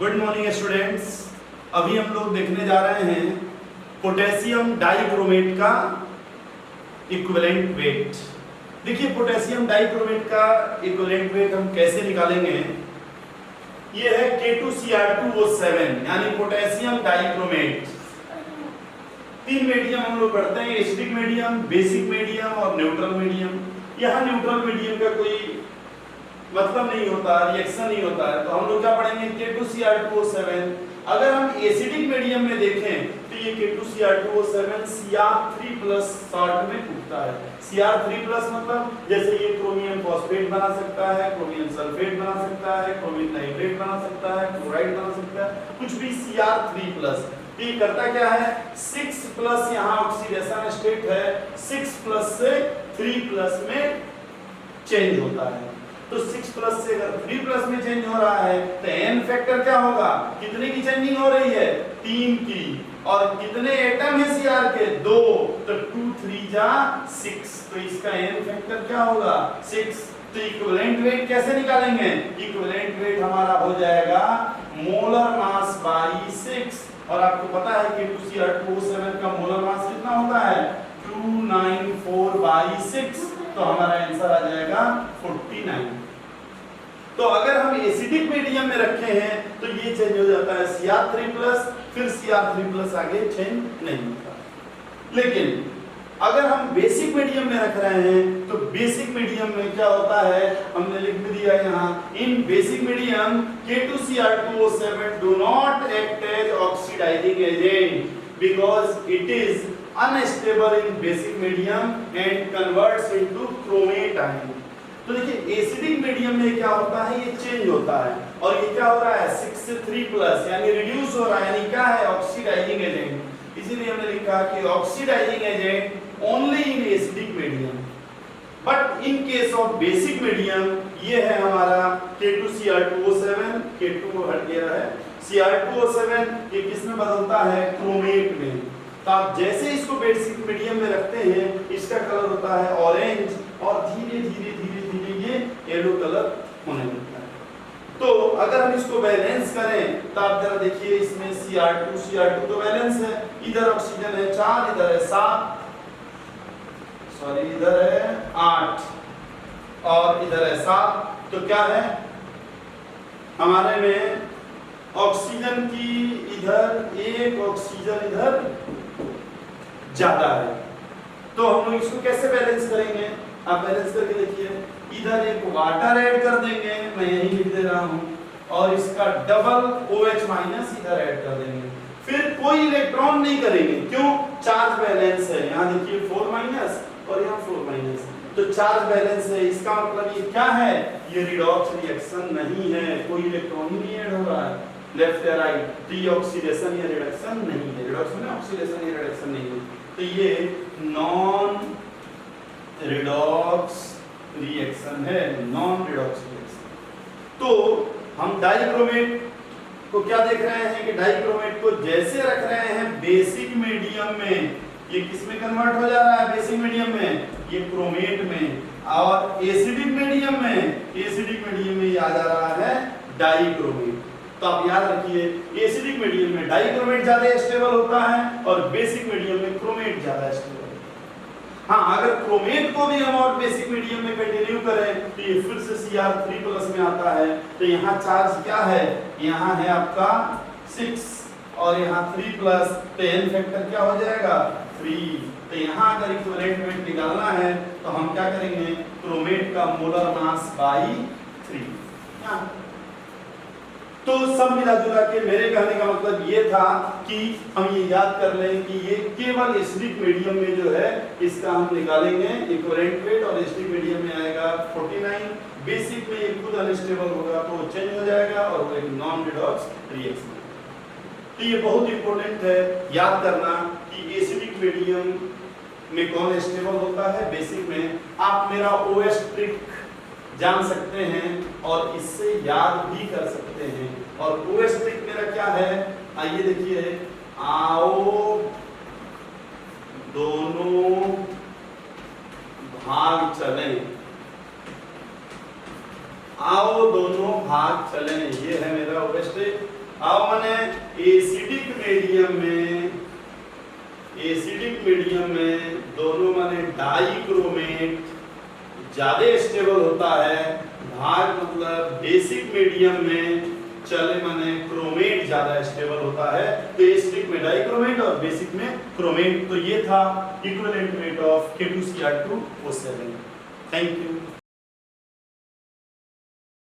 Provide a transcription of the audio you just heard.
Good morning students. अभी हम लोग देखने जा रहे हैं पोटेशियम डाइक्रोमेट का इक्विवेलेंट वेट। देखिए पोटेशियम डाइक्रोमेट का इक्विवेलेंट वेट हम कैसे निकालेंगे। ये है K2Cr2O7 यानी पोटेशियम डाइक्रोमेट। तीन मीडियम हम लोग पढ़ते हैं, एसिडिक मीडियम, बेसिक मीडियम और न्यूट्रल मीडियम। यहाँ न्यूट्रल मीडियम का कोई मतलब नहीं होता, रिएक्शन नहीं होता है, तो हम लोग क्या पढ़ेंगे K2Cr2O7। अगर हम एसिडिक मीडियम में देखें तो ये K2Cr2O7 Cr3+ शॉर्ट में टूटता है। Cr3+ मतलब जैसे ये क्रोमियम फॉस्फेट बना सकता है, क्रोमियम सल्फेट बना सकता है, क्रोमियम नाइट्रेट बना सकता है, क्लोराइड बना सकता है, कुछ भी Cr3+। ये करता क्या है 6+ यहाँ ऑक्सीडेशन स्टेट है, 6+ से 3+ में चेंज होता है। तो 6+ से अगर 3+ में चेंज हो रहा है तो n फैक्टर क्या होगा, कितने की चेंजिंग हो रही है 3 की, और कितने एटम है Cr के 2, तो 2 3 जा 6, तो इसका n फैक्टर क्या होगा 6। तो इक्विवेलेंट वेट कैसे निकालेंगे, इक्विवेलेंट वेट हमारा हो जाएगा मोलर मास बाई 6। और आपको पता है कि K2Cr2O7 का मोलर मास कितना होता है 294/6, तो हमारा आंसर आ जाएगा 49। तो अगर हम एसिडिक मीडियम में रखे हैं तो ये चेंज हो जाता है Cr3+, फिर Cr3+ आगे चेंज नहीं होता। लेकिन अगर हम बेसिक मीडियम में रख रहे हैं तो बेसिक मीडियम में क्या होता है, हमने लिख भी दिया यहाँ, in basic medium K2Cr2O7 do not act as oxidizing agent because it is unstable in basic medium and converts into chromate ion। तो देखिए एसिडिक मीडियम में क्या होता है, ये चेंज होता है, और ये क्या हो रहा है 6 से 3+ यानी रिड्यूस हो रहा है, यानी क्या है ऑक्सीडाइजिंग एजेंट। इसीलिए हमने लिखा कि oxidising agent only in acidic medium, but in case of basic medium ये है हमारा K2Cr2O7, K2 हट गया है, Cr2O7 ये किस में बदलता है क्रोमेट में। तो आप जैसे इसको बेसिक मीडियम में रखते हैं इसका कलर होता है ऑरेंज, और धीरे धीरे ये येलो कलर होने लगता है। तो अगर हम इसको बैलेंस करें तो आप जरा देखिए, इसमें Cr2 तो बैलेंस है, इधर ऑक्सीजन है 4, इधर है 7, सॉरी इधर है 8 और इधर है 7, तो क्या है हमारे में ऑक्सीजन की इधर एक ऑक्सीजन इधर ज्यादा है। तो हम लोग इसको कैसे बैलेंस करेंगे, आप बैलेंस करके देखिए, इधर एक वाटर ऐड कर देंगे, मैं यही लिख दे रहा हूं, और इसका डबल OH- इधर ऐड कर देंगे, फिर कोई इलेक्ट्रॉन नहीं करेंगे, क्यों, चार्ज बैलेंस है। यहाँ देखिए 4- और यहाँ 4-, तो चार्ज बैलेंस है, इसका मतलब ये क्या है, ये रिडॉक्स रिएक्शन नहीं है, कोई इलेक्ट्रॉन ही नहीं ऐड हो रहा है लेफ्ट या राइट, तो ये ऑक्सीडेशन या रिडक्शन नहीं है, रिडक्शन है ऑक्सीडेशन या रिडक्शन नहीं है, तो ये नॉन रिडॉक्स रिएक्शन है, नॉन रिडॉक्स रिएक्शन। तो हम डाइक्रोमेट को क्या देख रहे हैं कि डाइक्रोमेट को जैसे रख रहे हैं बेसिक मीडियम में, ये किस में कन्वर्ट हो जा रहा है बेसिक मीडियम में, ये क्रोमेट में, और एसिडिक मीडियम में ये आ जा रहा है डाइक्रोमेट। तो आप याद रखिए एसिडिक मीडियम में डाइक्रोमेट ज्यादा स्टेबल होता है और बेसिक मीडियम में क्रोमेट ज्यादा स्टेबल होता है। हाँ, अगर क्रोमेट को भी हम और बेसिक मीडियम में कंटिन्यू करें तो ये फिर से Cr3+ में आता है, तो यहाँ चार्ज क्या है, यहाँ है आपका 6 और यहाँ 3+, तो n फैक्टर क्या हो जाएगा 3। तो यहाँ अगर इक्विवेलेंट वेट निकालना है तो हम क्या करेंगे, क्रोमेट का मोलर मास बाई 3। तो सब मिला जुला के मेरे कहने का मतलब ये था कि हम ये याद कर लें कि ये केवल एसिडिक मीडियम में जो है इसका हम निकालेंगे इक्विवेलेंट वेट, और एसिडिक मीडियम में आएगा 49, बेसिक में ये खुद अनस्टेबल होगा तो चेंज हो जाएगा और वो एक नॉन रिडॉक्स रिएक्शन। तो ये बहुत इंपॉर्टेंट है याद करना कि एसिडिक मीडियम में कौन स्टेबल होता है, बेसिक में। आप मेरा OS ट्रिक जान सकते हैं और इससे याद भी कर सकते हैं, और OS ट्रिक मेरा क्या है, आइए देखिए, आओ दोनों भाग चलें, आओ दोनों भाग चलें, ये है मेरा OS ट्रिक। आओ माने एसिडिक मीडियम में दोनों माने डाइक्रोमेट ज्यादा स्टेबल होता है, भाग मतलब बेसिक मीडियम में चले माने क्रोमेट ज्यादा स्टेबल होता है। तो एसिडिक में डाइक्रोमेट और बेसिक में क्रोमेट। तो ये था equivalent weight of K2Cr2O7। Thank you.